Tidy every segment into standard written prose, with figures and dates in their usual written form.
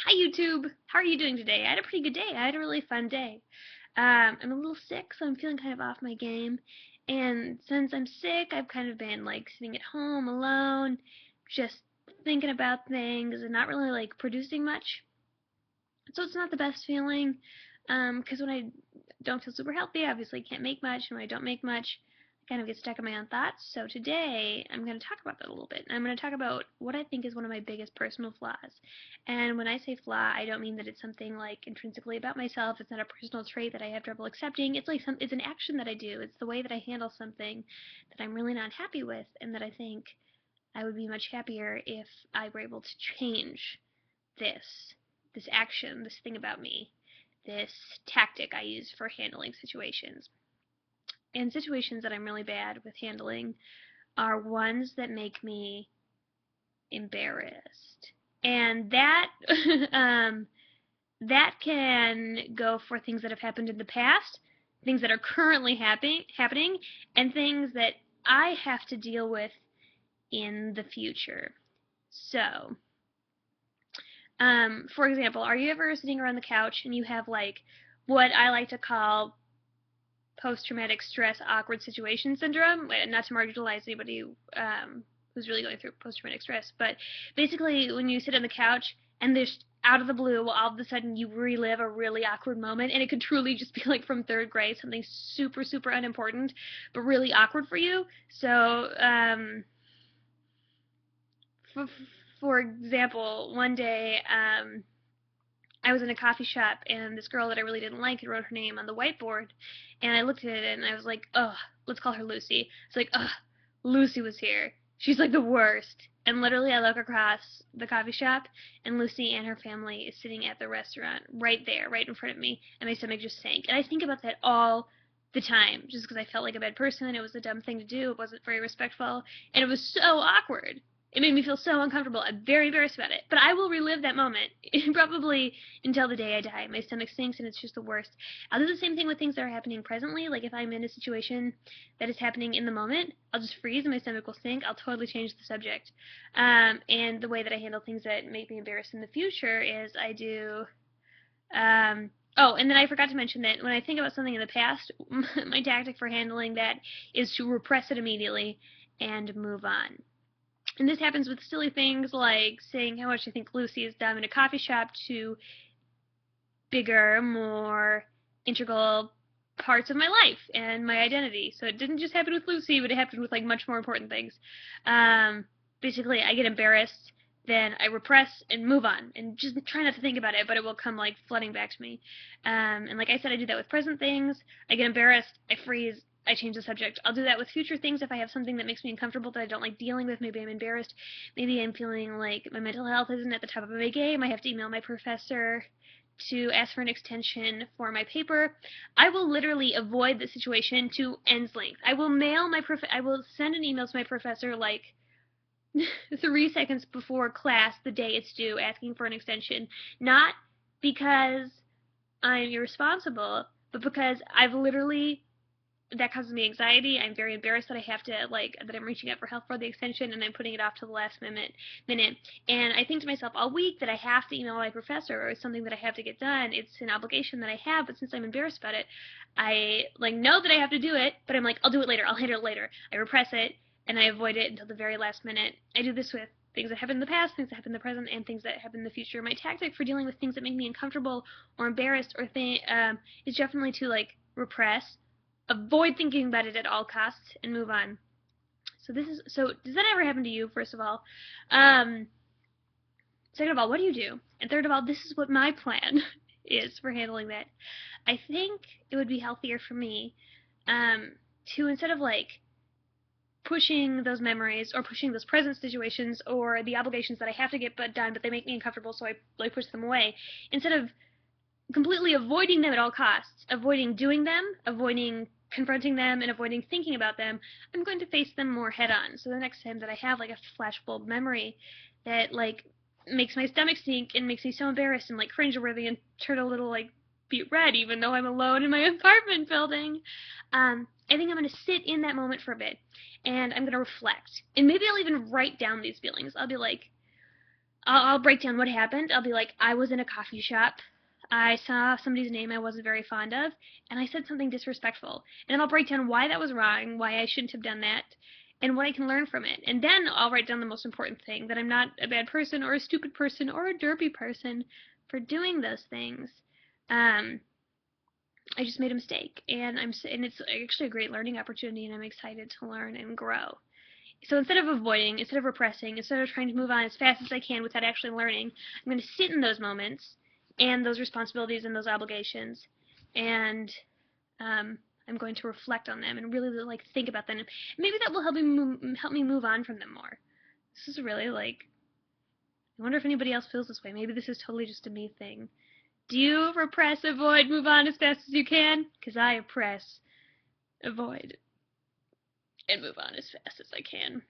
Hi YouTube! How are you doing today? I had a pretty good day. I had a really fun day. I'm a little sick, so I'm feeling kind of off my game. And since I'm sick, I've kind of been like sitting at home alone, just thinking about things and not really like producing much. So it's not the best feeling, 'cause when I don't feel super healthy, I obviously can't make much, and when I don't make much, I kind of get stuck in my own thoughts. So today, I'm going to talk about that a little bit. I'm going to talk about what I think is one of my biggest personal flaws. And when I say flaw, I don't mean that it's something like intrinsically about myself. It's not a personal trait that I have trouble accepting. It's like it's an action that I do. It's the way that I handle something that I'm really not happy with, and that I think I would be much happier if I were able to change this this action, this thing about me, this tactic I use for handling situations. And situations that I'm really bad with handling are ones that make me embarrassed. And that that can go for things that have happened in the past, things that are currently happening, and things that I have to deal with in the future. So, for example, are you ever sitting around the couch and you have like what I like to call post-traumatic stress awkward situation syndrome? Not to marginalize anybody who's really going through post-traumatic stress, but basically when you sit on the couch and there's out of the blue, all of a sudden you relive a really awkward moment, and it could truly just be like from third grade, something super, super unimportant, but really awkward for you. So, for, for example, one day, I was in a coffee shop, and this girl that I really didn't like had wrote her name on the whiteboard, and I looked at it and I was like, ugh, let's call her Lucy. It's like, ugh, Lucy was here. She's like the worst. And literally I look across the coffee shop, and Lucy and her family is sitting at the restaurant right there, right in front of me, and my stomach just sank. And I think about that all the time, just because I felt like a bad person. It was a dumb thing to do. It wasn't very respectful, and it was so awkward. It made me feel so uncomfortable. I'm very embarrassed about it. But I will relive that moment probably until the day I die. My stomach sinks and it's just the worst. I'll do the same thing with things that are happening presently. Like if I'm in a situation that is happening in the moment, I'll just freeze and my stomach will sink. I'll totally change the subject. And the way that I handle things that make me embarrassed in the future is I do. Oh, and then I forgot to mention that when I think about something in the past, my tactic for handling that is to repress it immediately and move on. And this happens with silly things like saying how much I think Lucy is dumb in a coffee shop to bigger, more integral parts of my life and my identity. So it didn't just happen with Lucy, but it happened with like much more important things. Basically, I get embarrassed, then I repress and move on and just try not to think about it, but it will come like flooding back to me. And like I said, I do that with present things. I get embarrassed, I freeze, I change the subject. I'll do that with future things if I have something that makes me uncomfortable that I don't like dealing with. Maybe I'm embarrassed. Maybe I'm feeling like my mental health isn't at the top of my game. I have to email my professor to ask for an extension for my paper. I will literally avoid the situation to end's length. I will send an email to my professor like 3 seconds before class the day it's due asking for an extension. Not because I'm irresponsible, but because I've literally that causes me anxiety. I'm very embarrassed that I have to that I'm reaching out for help for the extension and I'm putting it off to the last minute. And I think to myself all week that I have to email my professor, or it's something that I have to get done. It's an obligation that I have, but since I'm embarrassed about it, I know that I have to do it, but I'm like, I'll do it later. I'll handle it later. I repress it and I avoid it until the very last minute. I do this with things that happen in the past, things that happen in the present, and things that happen in the future. My tactic for dealing with things that make me uncomfortable or embarrassed or is definitely to repress, avoid thinking about it at all costs, and move on. So does that ever happen to you, first of all? Second of all, what do you do? And third of all, this is what my plan is for handling that. I think it would be healthier for me to, instead of pushing those memories or pushing those present situations or the obligations that I have to get done, but they make me uncomfortable, so I push them away, instead of completely avoiding them at all costs, avoiding doing them, avoiding confronting them, and avoiding thinking about them, I'm going to face them more head on. So the next time that I have a flashbulb memory that makes my stomach sink and makes me so embarrassed and cringeworthy and turn a little beet red, even though I'm alone in my apartment building, I think I'm going to sit in that moment for a bit and I'm going to reflect. And maybe I'll even write down these feelings. I'll be like, I'll break down what happened. I'll be like, I was in a coffee shop. I saw somebody's name I wasn't very fond of, and I said something disrespectful. And then I'll break down why that was wrong, why I shouldn't have done that, and what I can learn from it. And then I'll write down the most important thing, that I'm not a bad person or a stupid person or a derpy person for doing those things. I just made a mistake, and it's actually a great learning opportunity, and I'm excited to learn and grow. So instead of avoiding, instead of repressing, instead of trying to move on as fast as I can without actually learning, I'm going to sit in those moments and those responsibilities and those obligations, and I'm going to reflect on them and really like think about them. Maybe that will help me move on from them more. This is really like, I wonder if anybody else feels this way. Maybe this is totally just a me thing. Do you repress, avoid, move on as fast as you can? Because I oppress, avoid, and move on as fast as I can.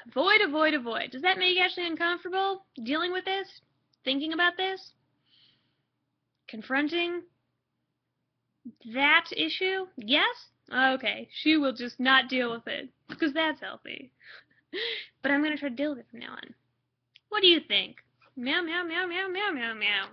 Avoid, avoid, avoid. Does that make you actually uncomfortable dealing with this? Thinking about this? Confronting that issue? Yes? Okay, she will just not deal with it, because that's healthy. But I'm going to try to deal with it from now on. What do you think? Meow, meow, meow, meow, meow, meow, meow.